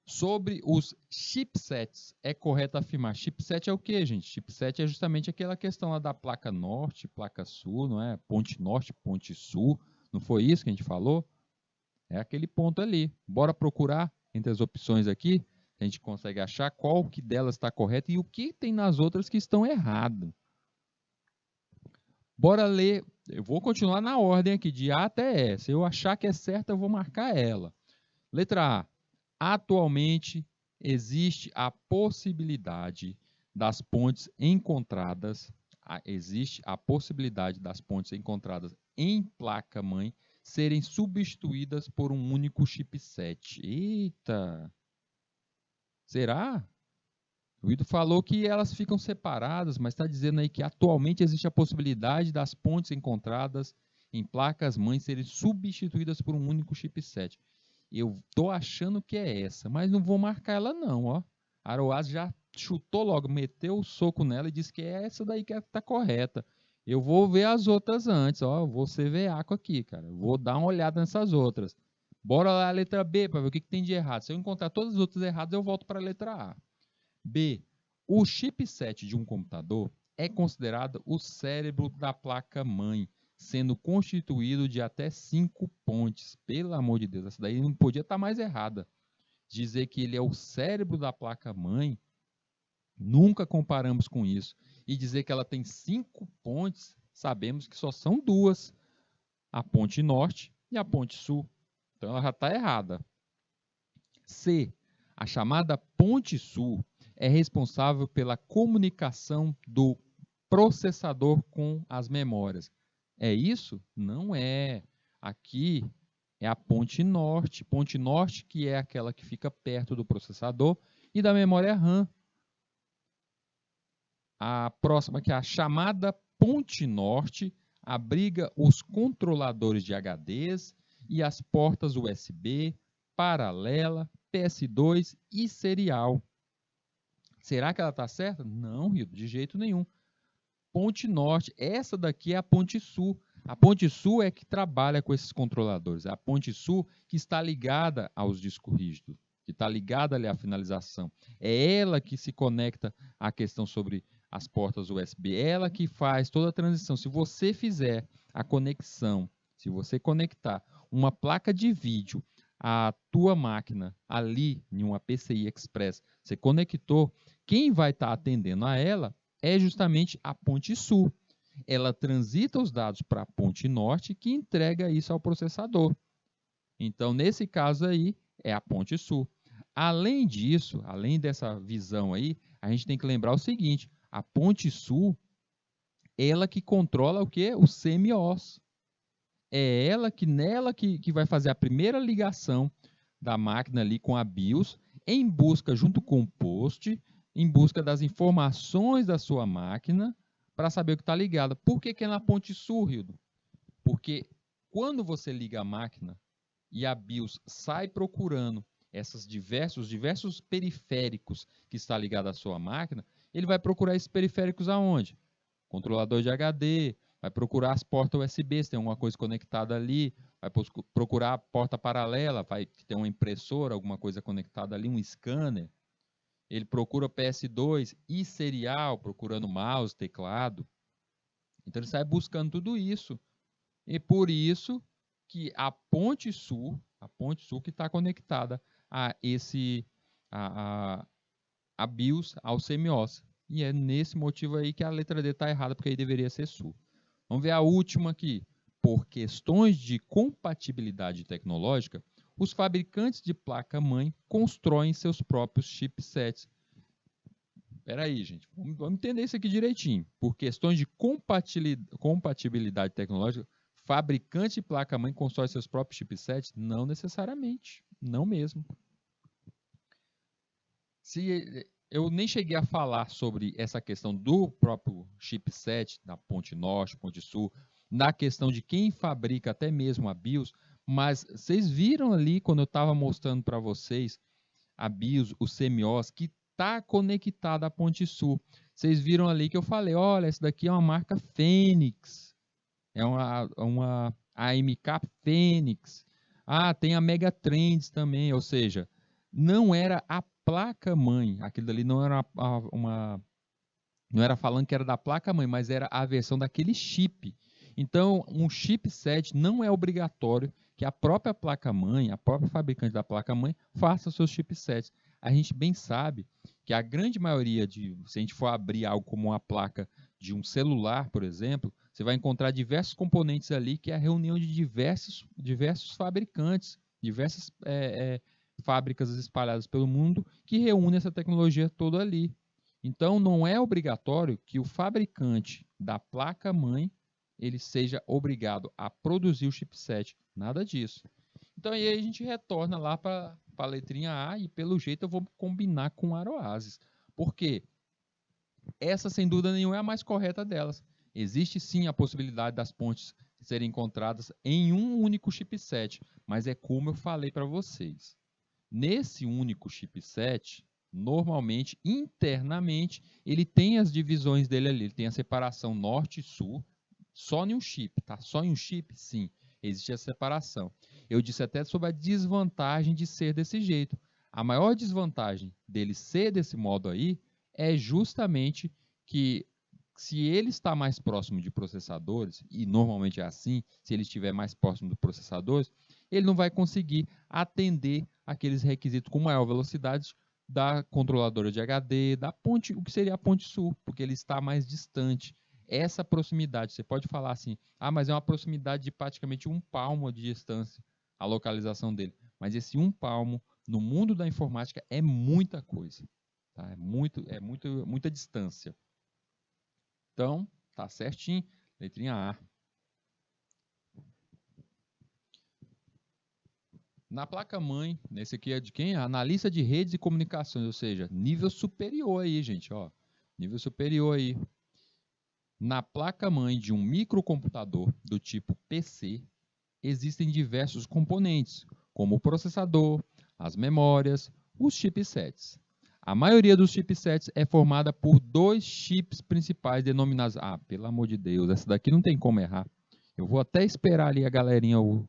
Sobre os chipsets, é correto afirmar. Chipset é o que, gente? Chipset é justamente aquela questão lá da placa norte, placa sul, não é? Ponte norte, ponte sul. Não foi isso que a gente falou? É aquele ponto ali. Bora procurar entre as opções aqui. A gente consegue achar qual que delas está correta e o que tem nas outras que estão errado. Bora ler. Eu vou continuar na ordem aqui, de A até E. Se eu achar que é certa, eu vou marcar ela. Letra A. Atualmente, existe a possibilidade das pontes encontradas, existe a possibilidade das pontes encontradas em placa-mãe serem substituídas por um único chipset. Eita! Será? O Rildo falou que elas ficam separadas, mas está dizendo aí que atualmente existe a possibilidade das pontes encontradas em placas-mãe serem substituídas por um único chipset. Eu tô achando que é essa, mas não vou marcar ela não, ó. A Aroaz já chutou logo, meteu o soco nela e disse que é essa daí que tá correta. Eu vou ver as outras antes, ó. Eu vou ser veaco aqui, cara. Vou dar uma olhada nessas outras. Bora lá a letra B para ver o que tem de errado. Se eu encontrar todas as outras erradas, eu volto para a letra A. B. O chipset de um computador é considerado o cérebro da placa-mãe, sendo constituído de até 5 pontes. Pelo amor de Deus, essa daí não podia estar mais errada. Dizer que ele é o cérebro da placa-mãe, nunca comparamos com isso. E dizer que ela tem 5 pontes, sabemos que só são duas, a ponte norte e a ponte sul. Então ela já está errada. C. A chamada ponte sul é responsável pela comunicação do processador com as memórias. É isso? Não é. Aqui é a ponte norte. Ponte norte, que é aquela que fica perto do processador e da memória RAM. A próxima, que é a chamada ponte norte, abriga os controladores de HDs e as portas USB, paralela, PS2 e serial. Será que ela está certa? Não, Rildo, de jeito nenhum. Ponte norte, essa daqui é a ponte sul. A ponte sul é que trabalha com esses controladores. A ponte sul que está ligada aos discos rígidos, que está ligada ali à finalização. É ela que se conecta à questão sobre as portas USB. É ela que faz toda a transição. Se você fizer a conexão, se você conectar uma placa de vídeo à tua máquina ali em uma PCI Express, você conectou, quem vai estar atendendo a ela é justamente a ponte sul. Ela transita os dados para a ponte norte, que entrega isso ao processador. Então, nesse caso aí, é a ponte sul. Além disso, além dessa visão aí, a gente tem que lembrar o seguinte: a ponte sul, ela que controla o quê? O CMOS. É ela que nela que vai fazer a primeira ligação da máquina ali com a BIOS, em busca, junto com o post, em busca das informações da sua máquina, para saber o que está ligado. Por que é na ponte sul, Rildo? Porque quando você liga a máquina e a BIOS sai procurando esses diversos periféricos que está ligado à sua máquina, ele vai procurar esses periféricos aonde? Controlador de HD, vai procurar as portas USB, se tem alguma coisa conectada ali, vai procurar a porta paralela, vai ter uma impressora, alguma coisa conectada ali, um scanner. Ele procura PS2 e serial, procurando mouse, teclado. Então ele sai buscando tudo isso. E por isso que a Ponte Sul que está conectada a a BIOS ao CMOS. E é nesse motivo aí que a letra D está errada, porque aí deveria ser Sul. Vamos ver a última aqui. Por questões de compatibilidade tecnológica, os fabricantes de placa-mãe constroem seus próprios chipsets. Espera aí, gente. Vamos entender isso aqui direitinho. Por questões de compatibilidade tecnológica, fabricante de placa-mãe constrói seus próprios chipsets? Não necessariamente. Não mesmo. Eu nem cheguei a falar sobre essa questão do próprio chipset, da Ponte Norte, Ponte Sul, na questão de quem fabrica até mesmo a BIOS, mas vocês viram ali, quando eu estava mostrando para vocês, a BIOS, o CMOS, que está conectada à Ponte Sul. Vocês viram ali que eu falei, olha, essa daqui é uma marca Fênix, é uma AMK Fênix. Ah, tem a Megatrends também, ou seja, não era a placa-mãe, aquilo ali não era não era falando que era da placa-mãe, mas era a versão daquele chip. Então, um chipset não é obrigatório que a própria placa-mãe, a própria fabricante da placa-mãe, faça seus chipsets. A gente bem sabe que a grande maioria se a gente for abrir algo como uma placa de um celular, por exemplo, você vai encontrar diversos componentes ali, que é a reunião de diversos fabricantes, diversas fábricas espalhadas pelo mundo, que reúnem essa tecnologia toda ali. Então, não é obrigatório que o fabricante da placa-mãe ele seja obrigado a produzir o chipset. Nada disso. Então, aí a gente retorna lá para a letrinha A e, pelo jeito, eu vou combinar com o Aroasis. Por quê? Essa, sem dúvida nenhuma, é a mais correta delas. Existe, sim, a possibilidade das pontes serem encontradas em um único chipset, mas é como eu falei para vocês. Nesse único chipset, normalmente, internamente, ele tem as divisões dele ali. Ele tem a separação norte e sul, só em um chip, tá? Só em um chip, sim, existe a separação. Eu disse até sobre a desvantagem de ser desse jeito. A maior desvantagem dele ser desse modo aí é justamente que se ele está mais próximo de processadores, e normalmente é assim, se ele estiver mais próximo dos processadores, ele não vai conseguir atender aqueles requisitos com maior velocidade da controladora de HD, da ponte, o que seria a ponte sul, porque ele está mais distante. Essa proximidade, você pode falar assim, mas é uma proximidade de praticamente um palmo de distância, a localização dele. Mas esse um palmo, no mundo da informática, é muita coisa. Tá? Muita distância. Então, tá certinho. Letrinha A. Na placa-mãe, nesse aqui é de quem? Analista de redes e comunicações, ou seja, nível superior aí, gente, ó. Nível superior aí. Na placa-mãe de um microcomputador do tipo PC, existem diversos componentes, como o processador, as memórias, os chipsets. A maioria dos chipsets é formada por dois chips principais denominados... pelo amor de Deus, essa daqui não tem como errar. Eu vou até esperar ali a galerinha, o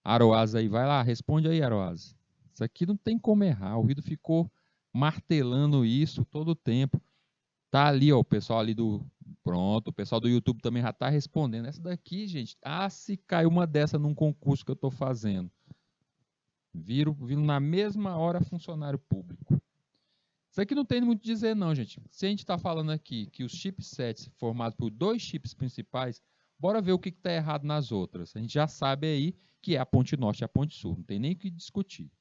Aroaz aí. Vai lá, responde aí, Aroaz. Isso aqui não tem como errar. O Rido ficou martelando isso todo o tempo. Tá ali, ó, o pessoal ali do... Pronto, o pessoal do YouTube também já está respondendo. Essa daqui, gente, se cai uma dessa num concurso que eu estou fazendo. Viro na mesma hora funcionário público. Isso aqui não tem muito a dizer não, gente. Se a gente está falando aqui que os chipsets formados por dois chips principais, bora ver o que está errado nas outras. A gente já sabe aí que é a ponte norte e a ponte sul. Não tem nem o que discutir.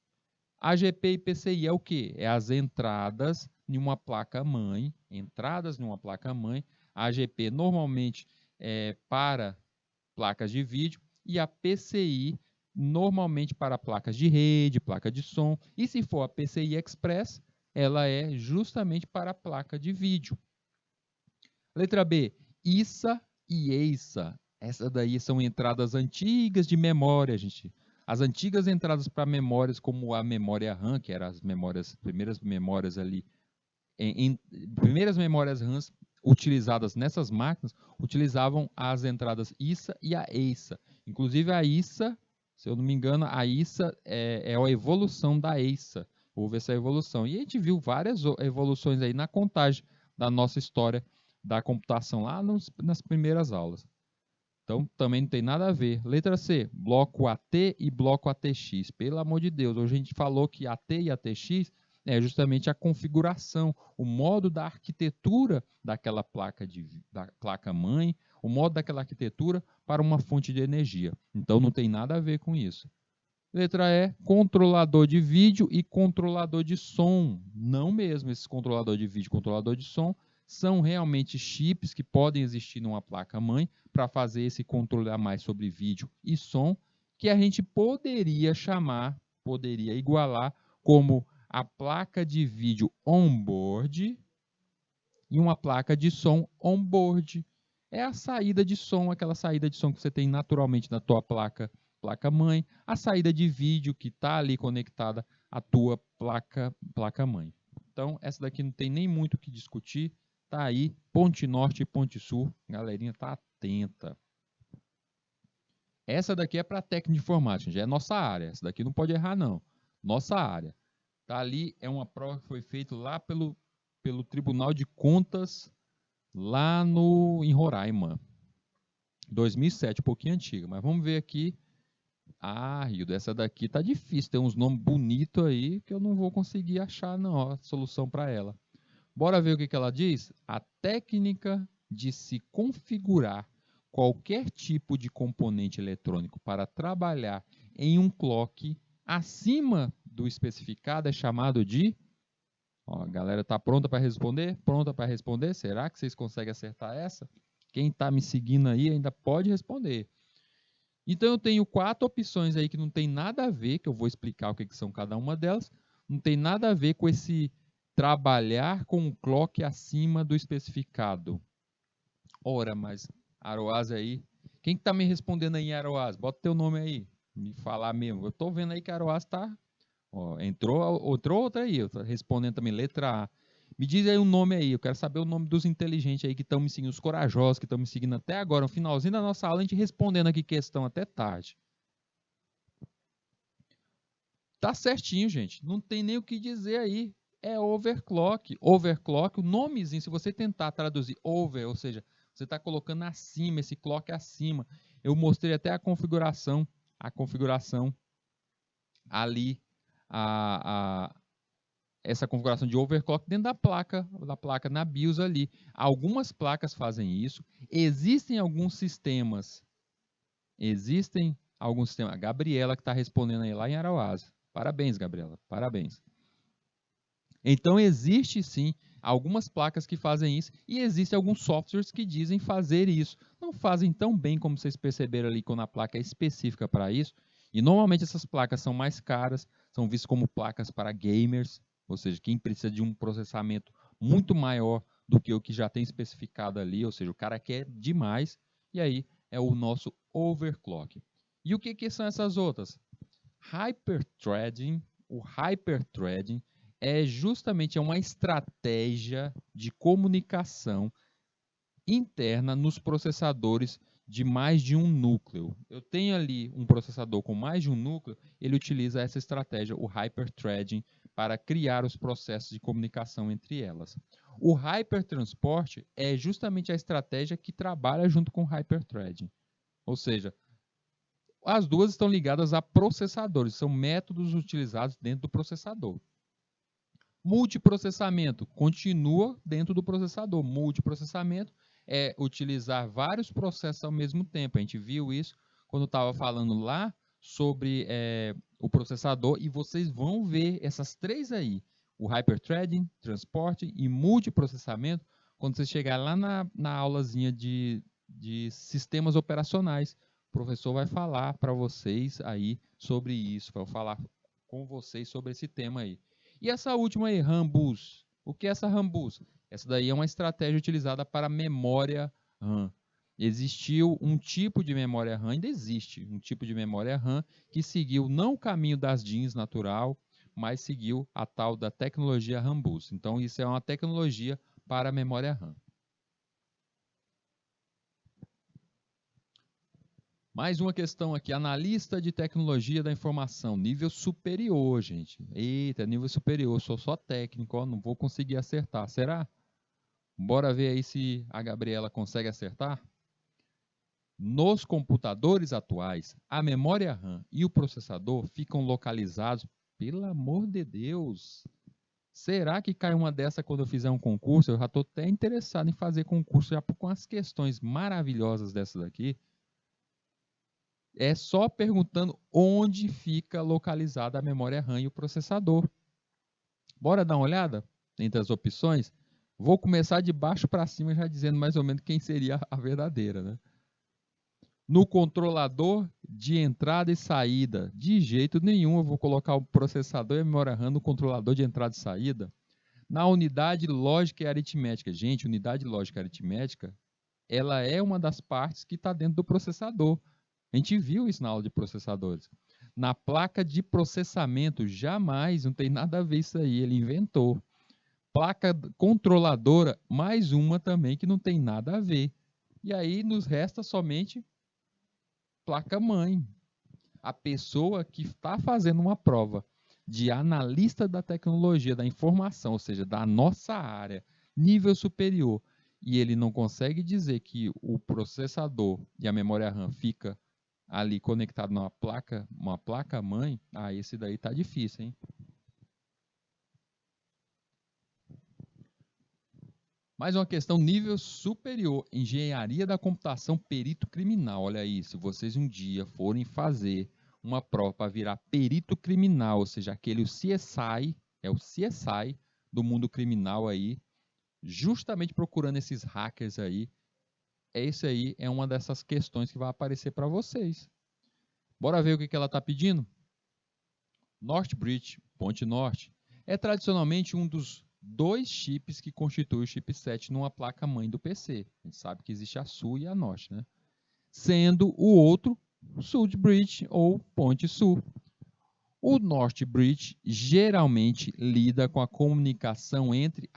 AGP e PCI é o quê? É as entradas em uma placa-mãe. Entradas em uma placa-mãe. A AGP normalmente é para placas de vídeo e a PCI normalmente para placas de rede, placa de som. E se for a PCI Express, ela é justamente para a placa de vídeo. Letra B, ISA e EISA. Essas daí são entradas antigas de memória, gente. As antigas entradas para memórias, como a memória RAM, que eram as primeiras memórias ali, primeiras memórias RAM utilizadas nessas máquinas, utilizavam as entradas ISA e a EISA. Inclusive a ISA, se eu não me engano, a ISA é a evolução da EISA. Houve essa evolução. E a gente viu várias evoluções aí na contagem da nossa história da computação lá nas primeiras aulas. Então, também não tem nada a ver. Letra C, bloco AT e bloco ATX. Pelo amor de Deus, hoje a gente falou que AT e ATX é justamente a configuração, o modo da arquitetura daquela da placa-mãe, o modo daquela arquitetura para uma fonte de energia. Então, não tem nada a ver com isso. Letra E, controlador de vídeo e controlador de som. Não mesmo, esse controlador de vídeo e controlador de som são realmente chips que podem existir numa placa-mãe para fazer esse controle a mais sobre vídeo e som, que a gente poderia chamar, poderia igualar como a placa de vídeo on-board e uma placa de som on-board. É a saída de som, aquela saída de som que você tem naturalmente na tua placa-mãe, a saída de vídeo que está ali conectada à tua placa-mãe. Então, essa daqui não tem nem muito o que discutir. Tá aí, ponte norte e ponte sul. Galerinha, tá atenta. Essa daqui é para técnica de informática, já é nossa área. Essa daqui não pode errar, não. Nossa área. Tá ali, é uma prova que foi feita lá pelo Tribunal de Contas, lá em Roraima. 2007, um pouquinho antiga. Mas vamos ver aqui. Ah, Rildo, essa daqui tá difícil. Tem uns nomes bonitos aí que eu não vou conseguir achar, não, a solução para ela. Bora ver o que ela diz? A técnica de se configurar qualquer tipo de componente eletrônico para trabalhar em um clock acima do especificado é chamado de... Ó, a galera está pronta para responder? Pronta para responder? Será que vocês conseguem acertar essa? Quem está me seguindo aí ainda pode responder. Então eu tenho 4 opções aí que não tem nada a ver, que eu vou explicar o que são cada uma delas. Não tem nada a ver com esse trabalhar com um clock acima do especificado. Ora, mas Aroaz aí. Quem está me respondendo aí em Aroaz? Bota teu nome aí. Me falar mesmo. Eu estou vendo aí que Aroaz está... Entrou outra aí. Respondendo também letra A. Me diz aí um nome aí. Eu quero saber o nome dos inteligentes aí que estão me seguindo. Os corajosos que estão me seguindo até agora. No finalzinho da nossa aula, a gente respondendo aqui questão até tarde. Tá certinho, gente. Não tem nem o que dizer aí. É overclock. Overclock, o nomezinho, se você tentar traduzir over, ou seja, você está colocando acima, esse clock acima. Eu mostrei até a configuração ali, essa configuração de overclock dentro da placa na BIOS ali. Algumas placas fazem isso. Existem alguns sistemas. A Gabriela que está respondendo aí lá em Arauás. Parabéns, Gabriela. Parabéns. Então, existe sim algumas placas que fazem isso e existem alguns softwares que dizem fazer isso. Não fazem tão bem como vocês perceberam ali quando a placa é específica para isso. E normalmente essas placas são mais caras, são vistas como placas para gamers, ou seja, quem precisa de um processamento muito maior do que o que já tem especificado ali, ou seja, o cara quer demais, e aí é o nosso overclock. E o que são essas outras? Hyperthreading. O hyperthreading é justamente uma estratégia de comunicação interna nos processadores de mais de um núcleo. Eu tenho ali um processador com mais de um núcleo, ele utiliza essa estratégia, o hyperthreading, para criar os processos de comunicação entre elas. O hypertransport é justamente a estratégia que trabalha junto com o hyperthreading. Ou seja, as duas estão ligadas a processadores, são métodos utilizados dentro do processador. Multiprocessamento continua dentro do processador. Multiprocessamento é utilizar vários processos ao mesmo tempo. A gente viu isso quando estava falando lá sobre o processador e vocês vão ver essas 3 aí. O hyperthreading, transporte e multiprocessamento quando você chegar lá na aulazinha de sistemas operacionais. O professor vai falar para vocês aí sobre isso, vai falar com vocês sobre esse tema aí. E essa última aí, Rambus. O que é essa Rambus? Essa daí é uma estratégia utilizada para memória RAM. Existiu um tipo de memória RAM, ainda existe um tipo de memória RAM que seguiu não o caminho das DIMMs natural, mas seguiu a tal da tecnologia Rambus. Então, isso é uma tecnologia para a memória RAM. Mais uma questão aqui, analista de tecnologia da informação, nível superior, gente. Eita, nível superior, sou só técnico, ó, não vou conseguir acertar, será? Bora ver aí se a Gabriela consegue acertar? Nos computadores atuais, a memória RAM e o processador ficam localizados, pelo amor de Deus. Será que cai uma dessa quando eu fizer um concurso? Eu já estou até interessado em fazer concurso já com as questões maravilhosas dessas aqui. É só perguntando onde fica localizada a memória RAM e o processador. Bora dar uma olhada entre as opções? Vou começar de baixo para cima já dizendo mais ou menos quem seria a verdadeira, né? No controlador de entrada e saída, de jeito nenhum eu vou colocar o processador e a memória RAM no controlador de entrada e saída. Na unidade lógica e aritmética, gente, unidade lógica e aritmética, ela é uma das partes que está dentro do processador. A gente viu isso na aula de processadores. Na placa de processamento, jamais, não tem nada a ver isso aí, ele inventou. Placa controladora, mais uma também que não tem nada a ver. E aí nos resta somente placa-mãe. A pessoa que está fazendo uma prova de analista da tecnologia da informação, ou seja, da nossa área, nível superior, e ele não consegue dizer que o processador e a memória RAM fica ali conectado numa placa, uma placa-mãe, esse daí tá difícil, hein? Mais uma questão nível superior, engenharia da computação, perito criminal. Olha aí, se vocês um dia forem fazer uma prova para virar perito criminal, ou seja, aquele CSI, é o CSI do mundo criminal aí, justamente procurando esses hackers aí, esse aí é uma dessas questões que vai aparecer para vocês. Bora ver o que ela está pedindo? North Bridge, Ponte Norte, é tradicionalmente um dos dois chips que constituem o chipset numa placa-mãe do PC. A gente sabe que existe a Sul e a Norte, né? Sendo o outro South Bridge ou Ponte Sul. O North Bridge geralmente lida com a comunicação entre...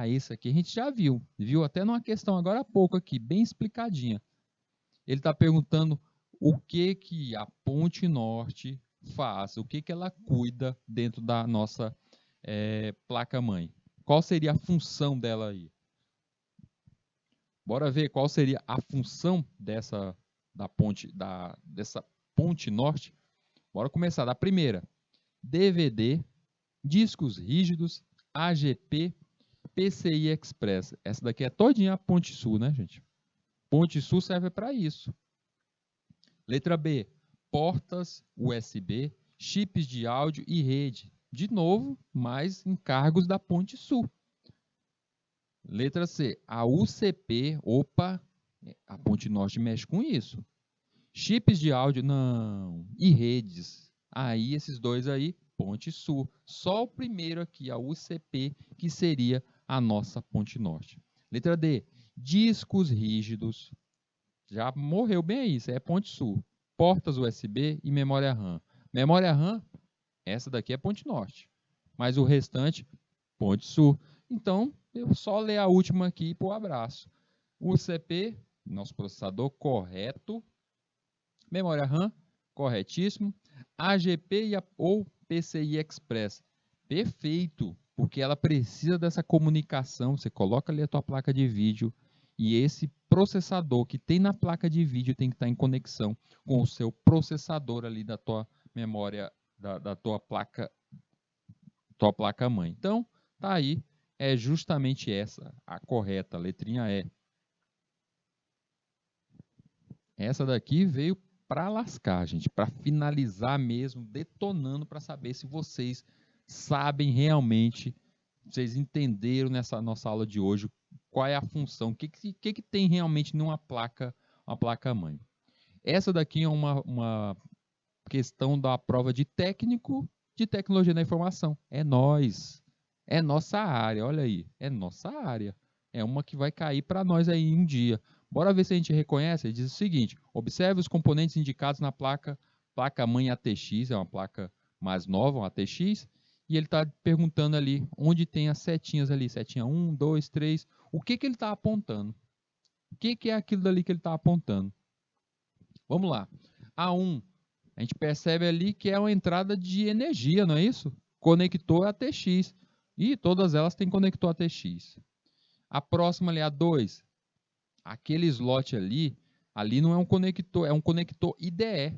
esse aqui a gente já viu. Viu até numa questão agora há pouco aqui, bem explicadinha. Ele está perguntando o que a Ponte Norte faz, o que ela cuida dentro da nossa placa-mãe. Qual seria a função dela aí? Bora ver qual seria a função dessa ponte norte. Bora começar da primeira. DVD, discos rígidos, AGP, PCI Express. Essa daqui é todinha a Ponte Sul, né, gente? Ponte Sul serve para isso. Letra B, portas USB, chips de áudio e rede. De novo, mais encargos da Ponte Sul. Letra C, a UCP, a Ponte Norte mexe com isso. Chips de áudio, não. E redes. Aí, esses dois aí, Ponte Sul. Só o primeiro aqui, a UCP, que seria a nossa Ponte Norte. Letra D, discos rígidos. Já morreu bem aí, isso é Ponte Sul. Portas USB e memória RAM. Memória RAM, essa daqui é Ponte Norte. Mas o restante, Ponte Sul. Então, eu só ler a última aqui para o abraço. UCP, nosso processador, correto. Memória RAM, corretíssimo. AGP ou PCI Express, perfeito, porque ela precisa dessa comunicação. Você coloca ali a tua placa de vídeo e esse processador que tem na placa de vídeo tem que estar em conexão com o seu processador ali da tua memória, da tua placa-mãe. Então, tá aí, é justamente essa, a correta, a letrinha E. Essa daqui veio para lascar, gente, para finalizar mesmo, detonando para saber se vocês sabem realmente, vocês entenderam nessa nossa aula de hoje qual é a função, o que tem realmente numa placa, uma placa-mãe. Essa daqui é uma questão da prova de técnico de tecnologia da informação. É nós, é nossa área, olha aí, é nossa área. É uma que vai cair para nós aí um dia. Bora ver se a gente reconhece. Ele diz o seguinte: observe os componentes indicados na placa-mãe ATX, é uma placa mais nova, uma ATX, e ele está perguntando ali onde tem as setinhas ali, setinha 1, 2, 3, o que ele está apontando? O que é aquilo dali que ele está apontando? Vamos lá. A1, a gente percebe ali que é uma entrada de energia, não é isso? Conector ATX. E todas elas têm conector ATX. A próxima ali, a 2. Aquele slot ali não é um conector, é um conector IDE.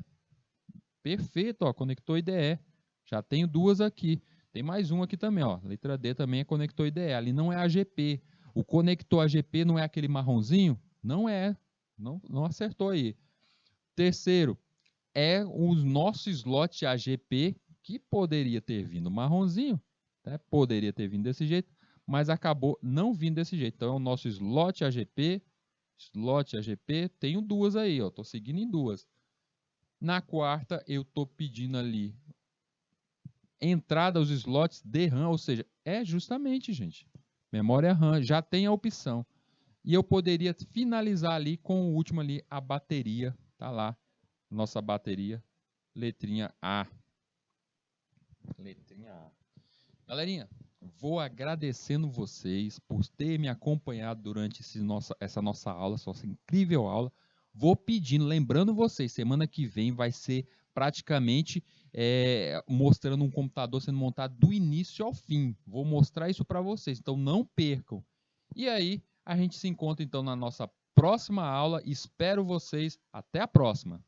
Perfeito, ó, conector IDE. Já tenho duas aqui. Tem mais um aqui também, ó. Letra D também é conector IDE. Ali não é AGP. O conector AGP não é aquele marronzinho? Não é. Não acertou aí. Terceiro, é o nosso slot AGP, que poderia ter vindo marronzinho, né? Poderia ter vindo desse jeito, mas acabou não vindo desse jeito. Então, é o nosso slot AGP, tenho duas aí, ó, estou seguindo em duas. Na quarta, eu estou pedindo ali entrada aos slots DRAM, ou seja, é justamente, gente, memória RAM, já tem a opção. E eu poderia finalizar ali com o último ali, a bateria, tá lá, nossa bateria, letrinha A. Letrinha A. Galerinha, vou agradecendo vocês por ter me acompanhado durante essa nossa aula, essa incrível aula. Vou pedindo, lembrando vocês, semana que vem vai ser praticamente mostrando um computador sendo montado do início ao fim. Vou mostrar isso para vocês, então não percam. E aí, a gente se encontra então na nossa próxima aula. Espero vocês. Até a próxima!